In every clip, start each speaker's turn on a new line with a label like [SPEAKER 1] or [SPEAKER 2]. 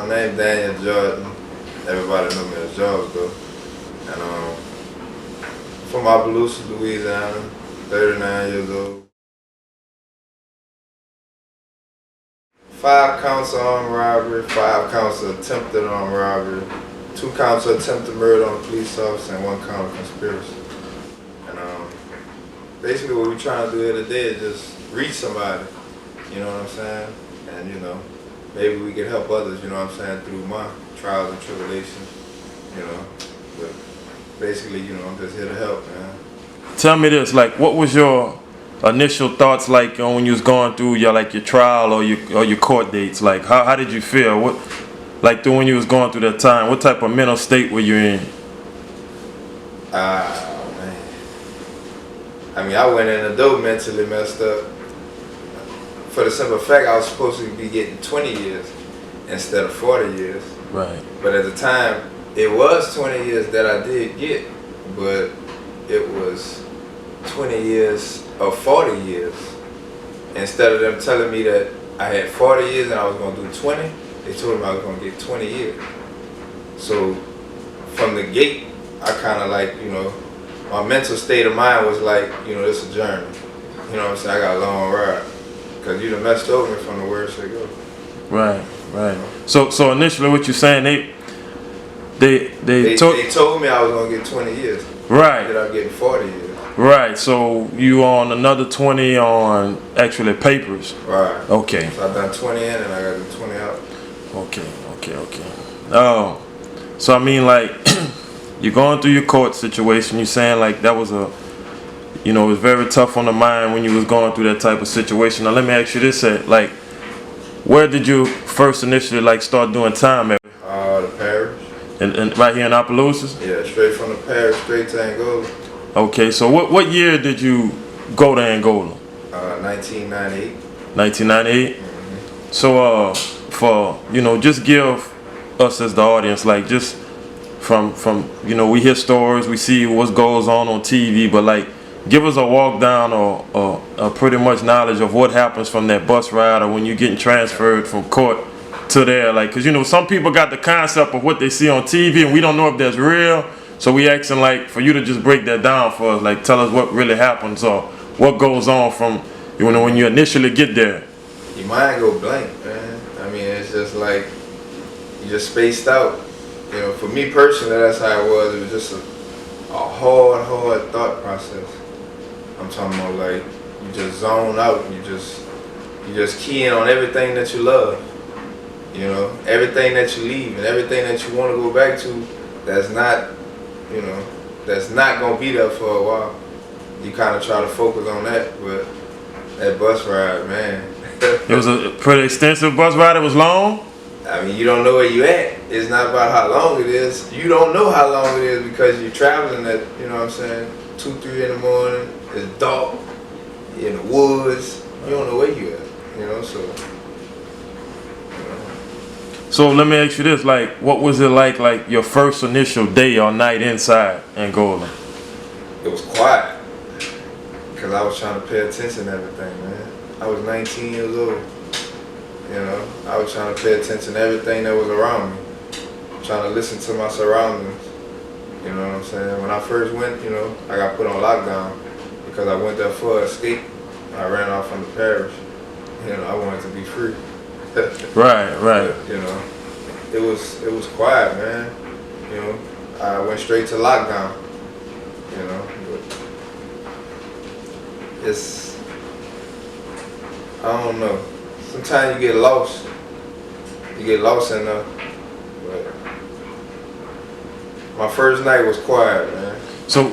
[SPEAKER 1] My name's Daniel Jordan. Everybody know me as George though. And from Opelousas, Louisiana, 39 years old. 5 counts of armed robbery, 5 counts of attempted armed robbery, 2 counts of attempted murder on a police officer, and 1 count of conspiracy. And basically what we're trying to do here today is just reach somebody, you know what I'm saying? And you know, maybe we can help others, you know what I'm saying, through my trials and tribulations, you know. But basically, you know, I'm just here to help, man.
[SPEAKER 2] Tell me this, like, what was your initial thoughts like when you was going through your trial or your court dates? Like, how did you feel? What, like, when you was going through that time, what type of mental state were you in?
[SPEAKER 1] Man. I mean, I went in the door mentally messed up. For the simple fact, I was supposed to be getting 20 years instead of 40 years.
[SPEAKER 2] Right.
[SPEAKER 1] But at the time, it was 20 years that I did get, but it was 20 years of 40 years. Instead of them telling me that I had 40 years and I was going to do 20, they told me I was going to get 20 years. So from the gate, I kind of like, you know, my mental state of mind was like, you know, this is a journey. You know what I'm saying? I got a long ride. Because you done messed over me from the word say go.
[SPEAKER 2] Right, right. So initially what you're saying, they
[SPEAKER 1] told me I was going to get 20 years.
[SPEAKER 2] Right.
[SPEAKER 1] That I'm getting 40 years.
[SPEAKER 2] Right, so you on another 20 on actually papers.
[SPEAKER 1] Right.
[SPEAKER 2] Okay.
[SPEAKER 1] So I've done 20 in and I got the 20 out.
[SPEAKER 2] Okay. Oh, so I mean, like, you're going through your court situation, you're saying like that was it was very tough on the mind when you was going through that type of situation. Now let me ask you this, like, where did you first initially like start doing time at?
[SPEAKER 1] The parish.
[SPEAKER 2] And right here in Opelousas?
[SPEAKER 1] Yeah, straight from the parish, straight to Angola.
[SPEAKER 2] Okay, so what year did you go to Angola?
[SPEAKER 1] 1998.
[SPEAKER 2] 1998?
[SPEAKER 1] Mm-hmm.
[SPEAKER 2] So for, just give us as the audience, like, just from we hear stories, we see what goes on TV, but like, give us a walk down or pretty much knowledge of what happens from that bus ride or when you're getting transferred from court to there, like, because some people got the concept of what they see on TV and we don't know if that's real, so we asking like for you to just break that down for us, like tell us what really happens or what goes on from when you initially get there.
[SPEAKER 1] Your mind go blank, man. I mean, it's just like you just spaced out. For me personally, that's how it was. It was just a hard thought process. I'm talking about like you just zone out. You just key in on everything that you love. Everything that you leave and everything that you want to go back to, that's not gonna be there for a while. You kind of try to focus on that, but that bus ride, man.
[SPEAKER 2] It was a pretty extensive bus ride. It was long.
[SPEAKER 1] I mean, you don't know where you at. It's not about how long it is. You don't know how long it is because you're traveling at, 2, 3 in the morning. It's dark. You're in the woods. You don't know where you at.
[SPEAKER 2] So let me ask you this, like, what was it like your first initial day or night inside Angola?
[SPEAKER 1] It was quiet, because I was trying to pay attention to everything, man. I was 19 years old, I was trying to pay attention to everything that was around me, trying to listen to my surroundings, you know what I'm saying? When I first went, I got put on lockdown, because I went there for escape. I ran off from the parish, I wanted to be free.
[SPEAKER 2] Right.
[SPEAKER 1] But, it was quiet, man. I went straight to lockdown. But it's, I don't know. Sometimes you get lost. You get lost in there. But my first night was quiet, man.
[SPEAKER 2] So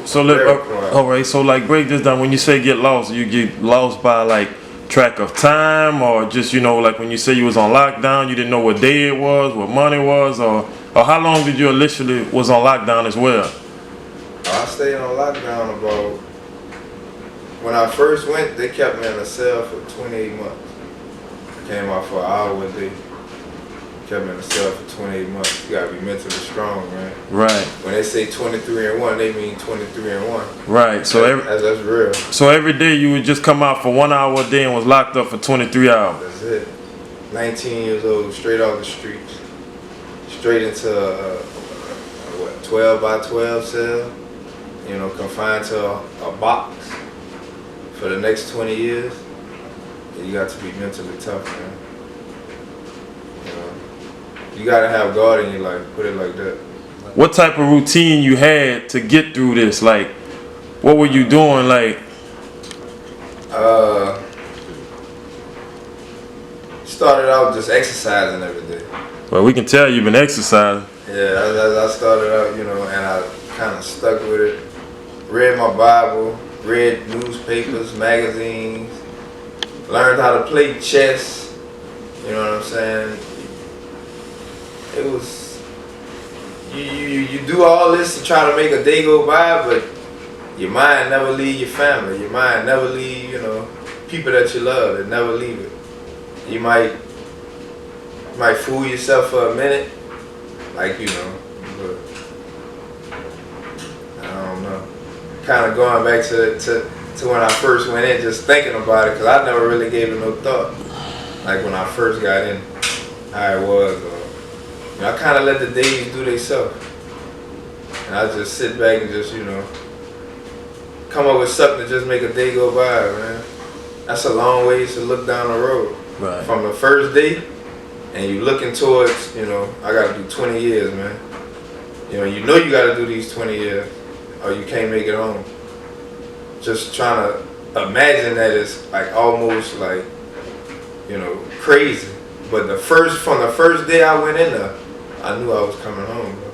[SPEAKER 2] all right. So like, break this down. When you say get lost, you get lost by like track of time, or just like when you say you was on lockdown, you didn't know what day it was, what month it was, or how long did you initially was on lockdown as well?
[SPEAKER 1] I stayed on lockdown about, when I first went, they kept me in a cell for 28 months. I came out for an hour a day. Kept me in a cell for 28 months. You gotta be mentally strong, man.
[SPEAKER 2] Right.
[SPEAKER 1] When they say 23 and 1, they mean 23 and 1.
[SPEAKER 2] Right. So
[SPEAKER 1] that's real.
[SPEAKER 2] So every day you would just come out for 1 hour a day and was locked up for 23 hours.
[SPEAKER 1] That's it. 19 years old, straight off the streets. straight into a 12 by 12 cell, you know, confined to a box for the next 20 years. You got to be mentally tough, man. You know, you gotta have God in your life, put it like that.
[SPEAKER 2] What type of routine you had to get through this? Like, what were you doing? Like,
[SPEAKER 1] started out just exercising every day.
[SPEAKER 2] well, we can tell you've been exercising.
[SPEAKER 1] Yeah, I started out, you know, and I kind of stuck with it. Read my Bible, read newspapers, magazines, learned how to play chess. You know what I'm saying? It was, you do all this to try to make a day go by, but your mind never leave your family. Your mind never leave, you know, people that you love. They never leave it. You might fool yourself for a minute, like, you know, but I don't know. Kind of going back to when I first went in, just thinking about it, because I never really gave it no thought. Like when I first got in, how it was. You know, I kind of let the days do themselves. And I just sit back and just, you know, come up with something to just make a day go by, man. That's a long ways to look down the road.
[SPEAKER 2] Right.
[SPEAKER 1] From the first day, and you looking towards, you know, I gotta do 20 years, man. You know you gotta do these 20 years, or you can't make it home. Just trying to imagine that it's like almost like, you know, crazy. But from the first day I went in there, I knew I was coming home, bro.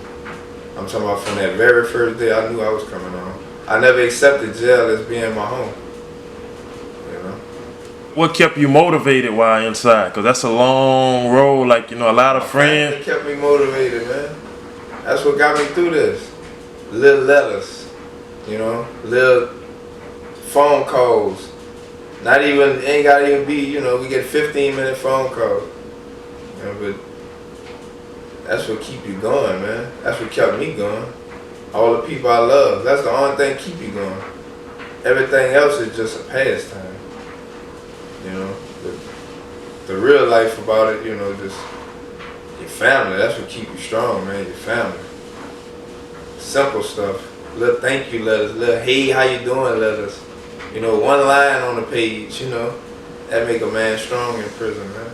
[SPEAKER 1] I'm talking about from that very first day, I knew I was coming home. I never accepted jail as being my home.
[SPEAKER 2] What kept you motivated while inside? Because that's a long road, like, you know, a lot of friends.
[SPEAKER 1] It kept me motivated, man. That's what got me through this. Little letters, you know, little phone calls. Ain't gotta even be, you know, we get 15-minute phone calls. You know, but that's what keep you going, man. That's what kept me going. All the people I love, that's the only thing keep you going. Everything else is just a pastime. You know, the real life about it, you know, just your family. That's what keep you strong, man. Your family. Simple stuff. Little thank you letters. Little hey, how you doing letters. You know, one line on the page. You know, that make a man strong in prison, man.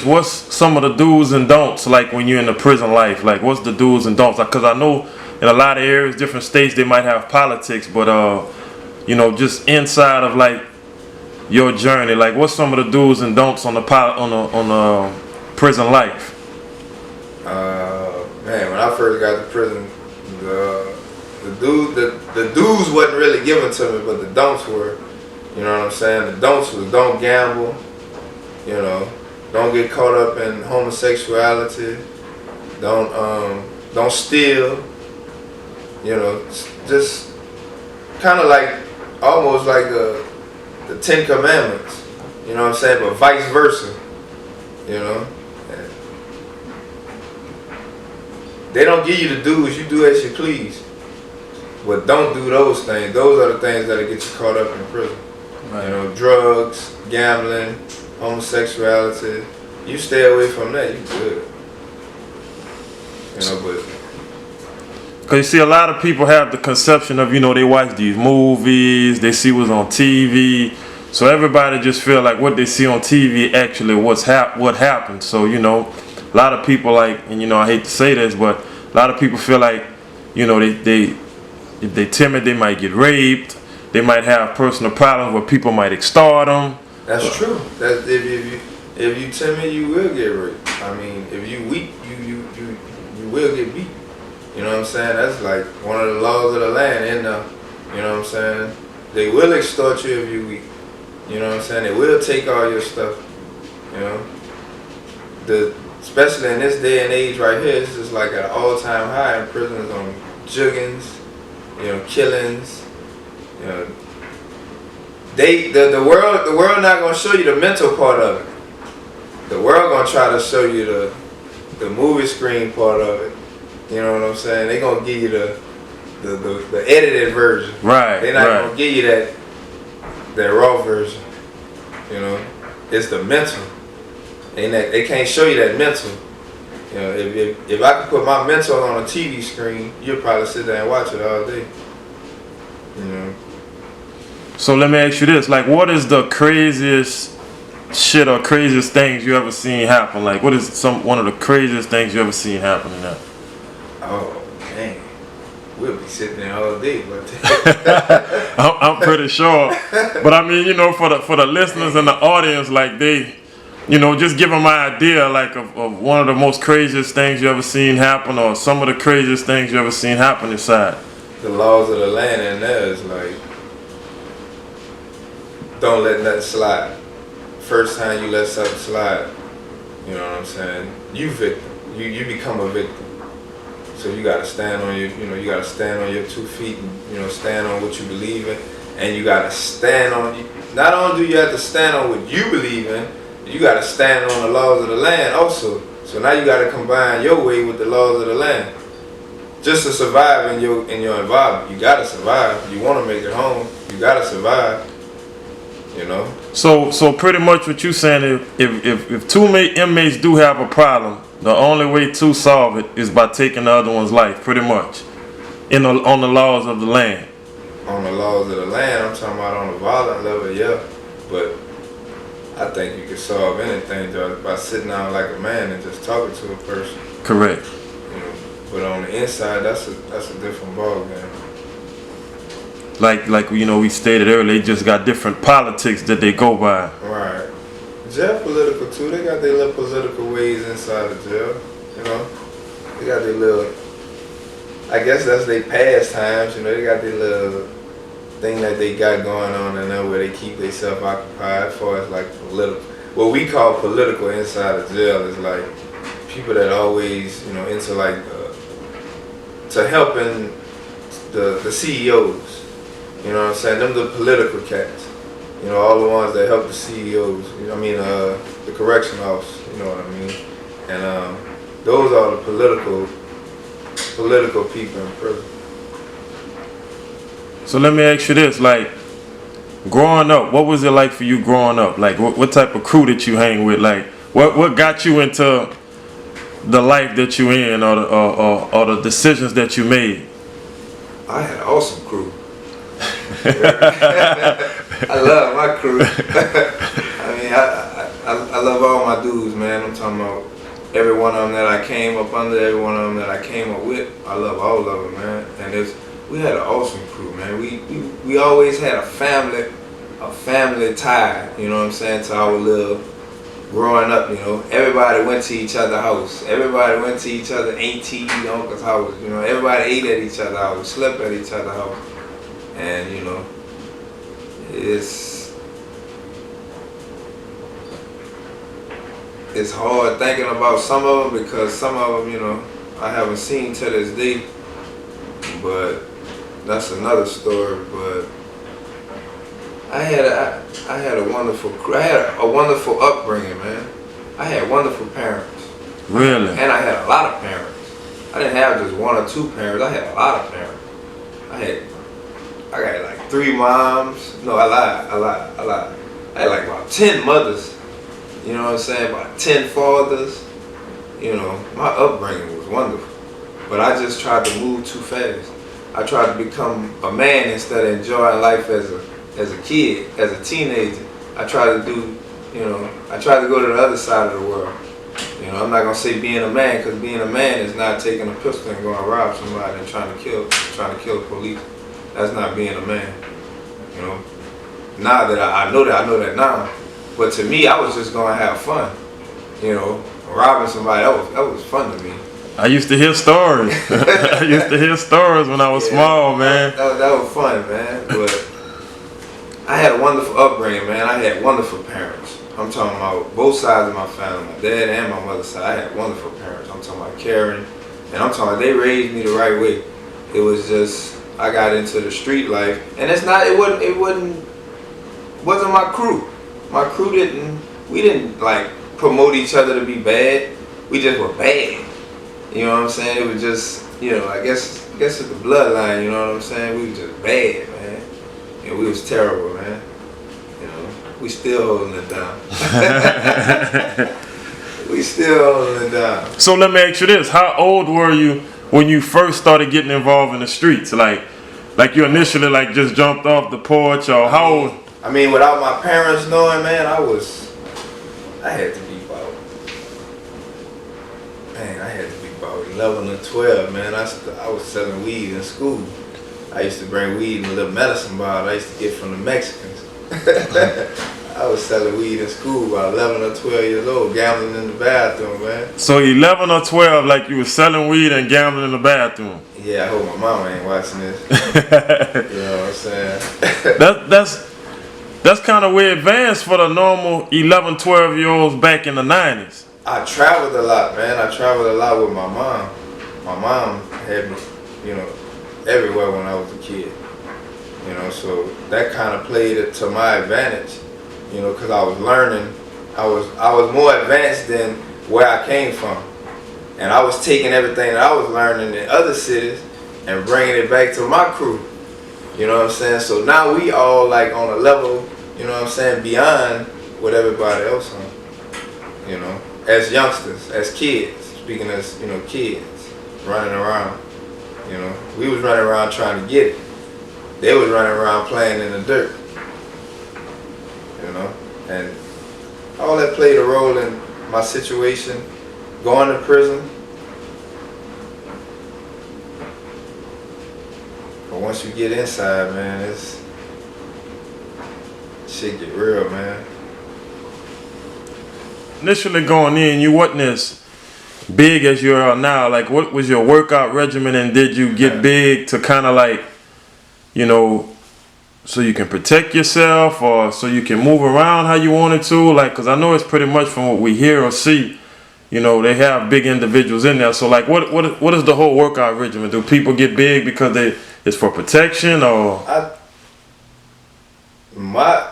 [SPEAKER 2] What's some of the do's and don'ts like when you're in the prison life? Like, what's the do's and don'ts? Because I know in a lot of areas, different states, they might have politics, but you know, just inside of like your journey, like what's some of the do's and don'ts on the prison life?
[SPEAKER 1] Man, when I first got to prison, the dues wasn't really given to me, but the don'ts were. You know what I'm saying? The don'ts was don't gamble. You know, don't get caught up in homosexuality. Don't steal. You know, just kind of like almost like the 10 Commandments, you know what I'm saying, but vice versa, you know. And they don't give you the dues, you do as you please, but don't do those things. Those are the things that'll get you caught up in prison. Right. You know, drugs, gambling, homosexuality. You stay away from that, you good. You know, but
[SPEAKER 2] because you see, a lot of people have the conception of, you know, they watch these movies, they see what's on TV, so everybody just feel like what they see on TV actually what happened. So, you know, a lot of people like, and you know, I hate to say this, but a lot of people feel like, you know, if they timid, they might get raped, they might have personal problems where people might extort them.
[SPEAKER 1] That's true. That's if you timid, you will get raped. I mean, if you weak, you will get beat. You know what I'm saying? That's like one of the laws of the land. And you know what I'm saying? They will extort you if you weak. You know what I'm saying? They will take all your stuff. You know, especially in this day and age right here, it's just like an all-time high in prisons on juggings, you know, killings. You know, the world not gonna show you the mental part of it. The world gonna try to show you the movie screen part of it. You know what I'm saying? They gonna give you the edited version.
[SPEAKER 2] Right.
[SPEAKER 1] They're not gonna give you that raw version. You know, it's the mental. They can't show you that mental. You know, if I could put my mentor on a TV screen, you'll probably sit there and watch it all day. You know.
[SPEAKER 2] So let me ask you this: like, what is the craziest shit or craziest things you ever seen happen? Like, what is one of the craziest things you ever seen happen in that?
[SPEAKER 1] Oh man, we'll be sitting there all day, but
[SPEAKER 2] I'm pretty sure. But I mean, you know, for the listeners and the audience, like they, you know, just give them an idea, like of one of the most craziest things you ever seen happen, or some of the craziest things you ever seen happen inside.
[SPEAKER 1] The laws of the land in there is like, don't let nothing slide. First time you let something slide, you know what I'm saying? You victim. You become a victim. So you gotta stand on your, you gotta stand on your 2 feet and, stand on what you believe in. And you gotta stand on, not only do you have to stand on what you believe in, you gotta stand on the laws of the land also. So now you gotta combine your way with the laws of the land. Just to survive in your environment. You gotta survive. You wanna make it home, you gotta survive. You know?
[SPEAKER 2] So pretty much what you saying, if two inmates do have a problem, the only way to solve it is by taking the other one's life, pretty much, on the laws of the land.
[SPEAKER 1] On the laws of the land, I'm talking about on a violent level, yeah. But I think you can solve anything just by sitting down like a man and just talking to a person.
[SPEAKER 2] Correct.
[SPEAKER 1] You know, but on the inside, that's a different ballgame.
[SPEAKER 2] Like we stated earlier, they just got different politics that they go by.
[SPEAKER 1] Right. Jail political too. They got their little political ways inside of jail. You know, they got their little. I guess that's their pastimes. They got their little thing that they got going on in there where they keep themselves occupied. As far as like political, what we call political inside of jail is like people that always into like to helping the CEOs. You know what I'm saying? Them the political cats. All the ones that help the CEOs. The correction office. You know what I mean? And those are the political people in prison.
[SPEAKER 2] So let me ask you this: like, growing up, what was it like for you growing up? Like, what type of crew did you hang with? Like, what got you into the life that you in, or the decisions that you made?
[SPEAKER 1] I had an awesome crew. I love my crew. I love all my dudes, man. I'm talking about every one of them that I came up under, every one of them that I came up with. I love all of them, man. And we had an awesome crew, man. We always had a family tie. You know what I'm saying? To our little growing up, everybody went to each other's house. Everybody went to each other auntie, uncle's house. Everybody ate at each other's house, slept at each other's house. And it's hard thinking about some of them because some of them, I haven't seen to this day. But that's another story. But I had a wonderful crew. I had a wonderful upbringing, man. I had wonderful parents.
[SPEAKER 2] Really?
[SPEAKER 1] And I had a lot of parents. I didn't have just one or two parents. I had a lot of parents. I got like 3 moms. No, I lied. I had like about 10 mothers. You know what I'm saying? About 10 fathers. My upbringing was wonderful. But I just tried to move too fast. I tried to become a man instead of enjoying life as a kid, as a teenager. I tried to do, I tried to go to the other side of the world. I'm not gonna say being a man, because being a man is not taking a pistol and going to rob somebody and trying to kill the police. That's not being a man. Now that I know that now. But to me, I was just gonna have fun. Robbing somebody, that was fun to me.
[SPEAKER 2] I used to hear stories. I used to hear stories when I was small, man.
[SPEAKER 1] That was fun, man. But I had a wonderful upbringing, man. I had wonderful parents. I'm talking about both sides of my family, my dad and my mother's side. I had wonderful parents. I'm talking about caring, and I'm talking about they raised me the right way. It was just I got into the street life, and it wasn't my crew. My crew we didn't like promote each other to be bad. We just were bad. You know what I'm saying? It was just, I guess it's the bloodline. You know what I'm saying? We was just bad, man. We was terrible, man. We still holding it down. We still holding it down.
[SPEAKER 2] So let me ask you this: how old were you when you first started getting involved in the streets? Like you initially like just jumped off the porch, or how old?
[SPEAKER 1] I mean, without my parents knowing, man, I had to be about, man, I had to be about 11 or 12, man. I was selling weed in school. I used to bring weed in a little medicine bottle I used to get from the Mexicans. I was selling weed in school about 11 or 12 years old, gambling in the bathroom, man.
[SPEAKER 2] So 11 or 12, like you were selling weed and gambling in the bathroom.
[SPEAKER 1] Yeah, I hope my mama ain't watching this. You know what I'm saying?
[SPEAKER 2] That's kind of way advanced for the normal 11, 12-year-olds back in the 90s.
[SPEAKER 1] I traveled a lot, man. I traveled a lot with my mom. My mom had me, you know, everywhere when I was a kid. You know, so that kind of played it to my advantage. You know, because I was learning. I was more advanced than where I came from. And I was taking everything that I was learning in other cities and bringing it back to my crew. You know what I'm saying? So now we all like on a level, you know what I'm saying, beyond what everybody else on. You know, as youngsters, as kids, speaking as, you know, kids running around. You know, we was running around trying to get it. They was running around playing in the dirt. You know, and all that played a role in my situation, going to prison. But once you get inside, man, shit get real, man.
[SPEAKER 2] Initially going in, you wasn't as big as you are now. Like, what was your workout regimen, and did you get big to kind of like, you know, so you can protect yourself or so you can move around how you wanted to? Like, because I know it's pretty much from what we hear or see, you know, they have big individuals in there. So like, what is the whole workout regimen? Do people get big because it's for protection, or?
[SPEAKER 1] My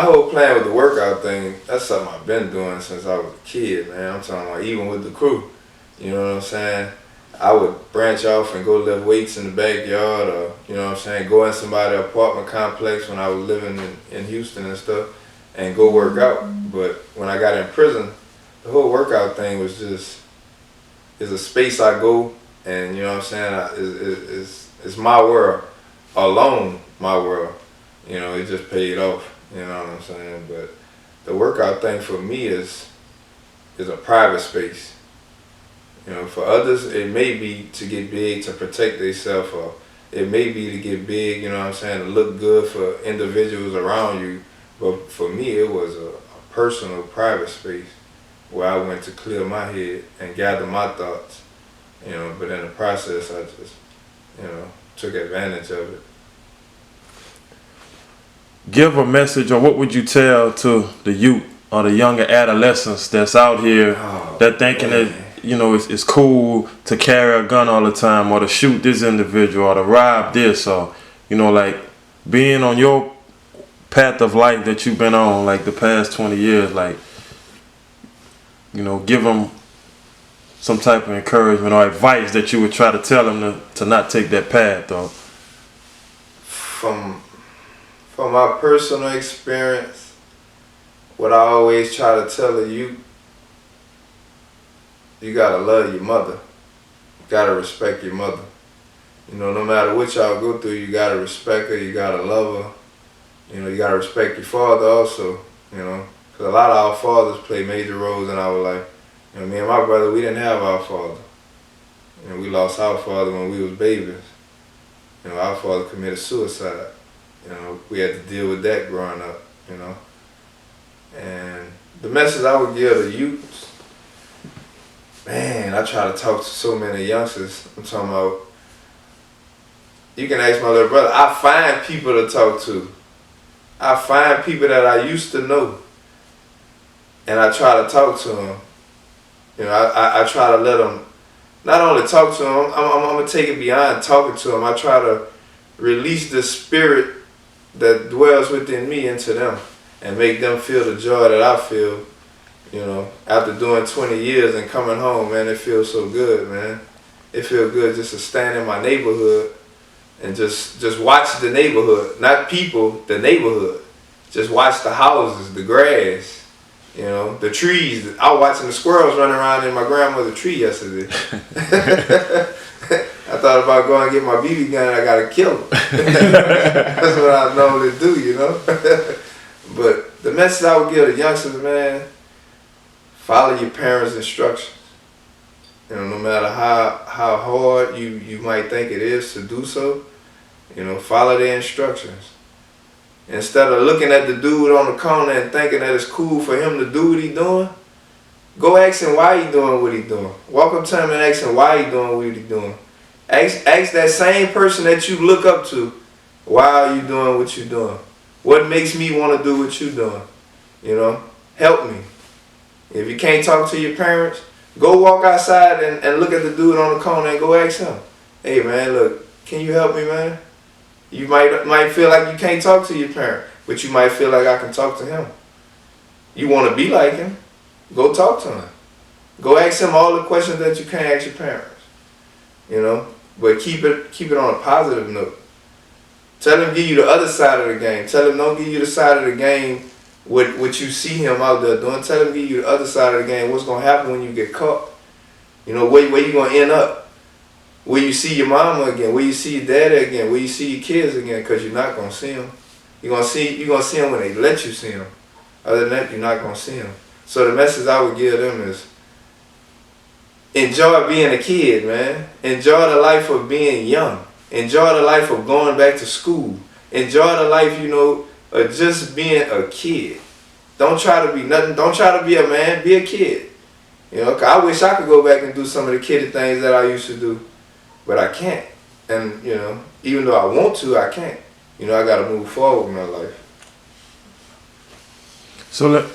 [SPEAKER 1] whole plan with the workout thing, that's something I've been doing since I was a kid, man. I'm talking about even with the crew. You know what I'm saying? I would branch off and go lift weights in the backyard, or, you know what I'm saying, go in somebody's apartment complex when I was living in Houston and stuff, and go work out. But when I got in prison, the whole workout thing was just, it's a space I go, and, you know what I'm saying, it's my world, alone my world. You know, it just paid off, you know what I'm saying? But the workout thing for me is a private space. You know, for others, it may be to get big to protect themselves, or it may be to get big, you know what I'm saying, to look good for individuals around you. But for me, it was a personal, private space where I went to clear my head and gather my thoughts. You know, but in the process, I just, you know, took advantage of it.
[SPEAKER 2] Give a message, or what would you tell to the youth or the younger adolescents that's out here that thinking that, you know, it's cool to carry a gun all the time, or to shoot this individual, or to rob this, or, you know, like being on your path of life that you've been on like the past 20 years, like, you know, give them some type of encouragement or advice that you would try to tell them to not take that path, though.
[SPEAKER 1] From my personal experience, what I always try to tell the youth, you gotta love your mother. You gotta respect your mother. You know, no matter what y'all go through, you gotta respect her, you gotta love her. You know, you gotta respect your father also, you know, because a lot of our fathers play major roles in our life. You know, me and my brother, we didn't have our father. You know, we lost our father when we was babies. You know, our father committed suicide. You know, we had to deal with that growing up, you know. And the message I would give the youths, man, I try to talk to so many youngsters. I'm talking about, you can ask my little brother, I find people to talk to. I find people that I used to know, and I try to talk to them. You know, I try to let them, not only talk to them, I'm going to take it beyond talking to them. I try to release the spirit that dwells within me into them and make them feel the joy that I feel. You know, after doing 20 years and coming home, man, it feels so good, man. It feels good just to stand in my neighborhood and just watch the neighborhood, not people, the neighborhood. Just watch the houses, the grass, You know, the trees. I was watching the squirrels running around in my grandmother's tree yesterday. I thought about going and get my BB gun. I gotta kill them. That's what I normally do, you know. But the message I would give the youngsters, man, follow your parents' instructions. You know, no matter how hard you might think it is to do so, you know, follow their instructions. Instead of looking at the dude on the corner and thinking that it's cool for him to do what he's doing, go ask him why he doing what he's doing. Walk up to him and ask him why he doing what he's doing. Ask that same person that you look up to, why are you doing what you're doing? What makes me want to do what you're doing? You know, help me. If you can't talk to your parents, go walk outside and look at the dude on the corner and go ask him, hey man, look, can you help me, man? You might feel like you can't talk to your parent, but you might feel like I can talk to him. You want to be like him? Go talk to him. Go ask him all the questions that you can't ask your parents. You know, but keep it on a positive note. Tell him give you the other side of the game. Tell him don't give you the side of the game what you see him out there doing. Tell him give you the other side of the game. What's gonna happen when you get caught? You know, where you gonna end up? Will you see your mama again? Will you see your daddy again? Will you see your kids again? Because you're not going to see them. You're going to see them when they let you see them. Other than that, you're not going to see them. So the message I would give them is enjoy being a kid, man. Enjoy the life of being young. Enjoy the life of going back to school. Enjoy the life, you know, of just being a kid. Don't try to be nothing. Don't try to be a man. Be a kid. You know, 'cause I wish I could go back and do some of the kiddie things that I used to do. But I can't. And, you know, even though I want to, I can't. You know, I got to move forward in my life.
[SPEAKER 2] So,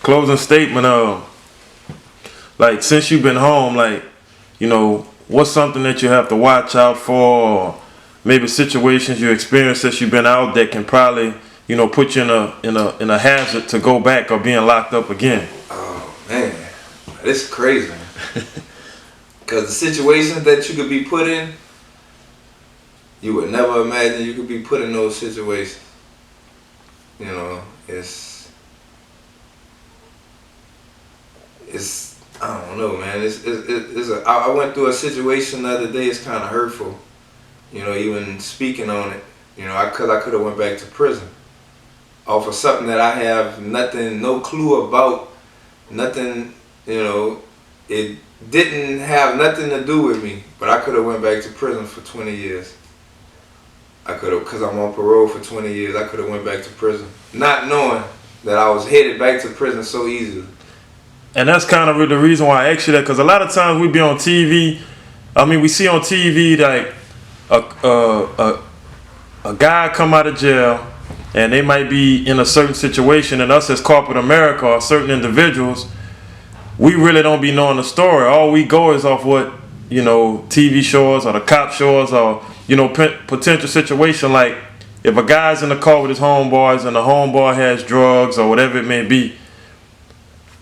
[SPEAKER 2] closing statement, like, since you've been home, like, you know, what's something that you have to watch out for, or maybe situations you experienced since you've been out that can probably, you know, put you in a hazard to go back or being locked up again?
[SPEAKER 1] Oh, man. This is crazy. Because the situations that you could be put in, you would never imagine you could be put in those situations. You know, it's I don't know, man. I went through a situation the other day. It's kind of hurtful. You know, even speaking on it. You know, I could have went back to prison off of something that I have no clue about, nothing. You know, it didn't have nothing to do with me, but I could have went back to prison for 20 years. I could have, because I'm on parole for 20 years, I could have went back to prison, not knowing that I was headed back to prison so easily.
[SPEAKER 2] And that's kind of the reason why I asked you that, because a lot of times we be on TV, we see on TV like a guy come out of jail and they might be in a certain situation, and us as corporate America or certain individuals, we really don't be knowing the story. All we go is off what, you know, TV shows or the cop shows or, you know, potential situation. Like if a guy's in the car with his homeboys and the homeboy has drugs or whatever it may be,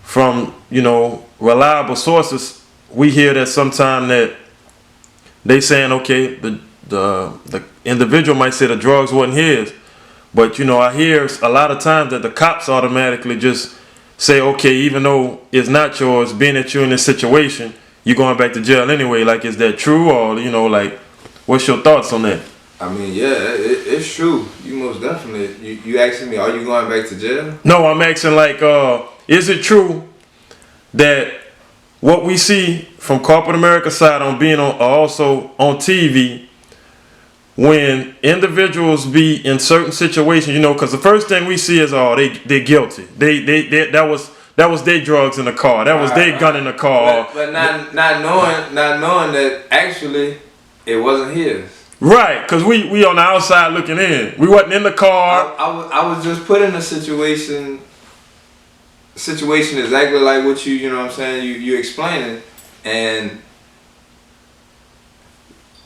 [SPEAKER 2] from, you know, reliable sources, we hear that sometime that they saying, okay, the individual might say the drugs wasn't his. But, you know, I hear a lot of times that the cops automatically just say, okay, even though it's not yours, being that you're in this situation, you're going back to jail anyway. Like, is that true? Or, you know, like, what's your thoughts on that?
[SPEAKER 1] I mean, yeah, it's true. You most definitely. You asking me, are you going back to jail?
[SPEAKER 2] No, I'm asking, like, is it true that what we see from corporate America side on being on also on TV, when individuals be in certain situations, you know, because the first thing we see is, oh, they're guilty. That was their drugs in the car. That was their gun in the car.
[SPEAKER 1] But not knowing that actually it wasn't his.
[SPEAKER 2] Right, because we on the outside looking in. We wasn't in the car.
[SPEAKER 1] I was just put in a situation exactly like what you know what I'm saying, you explaining, and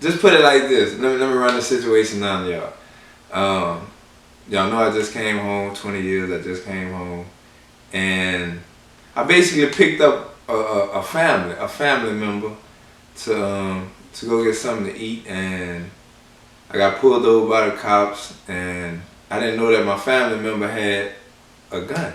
[SPEAKER 1] just put it like this. Let me run the situation down, y'all. Y'all know I just came home, 20 years I just came home, and I basically picked up a family member to go get something to eat, and I got pulled over by the cops, and I didn't know that my family member had a gun.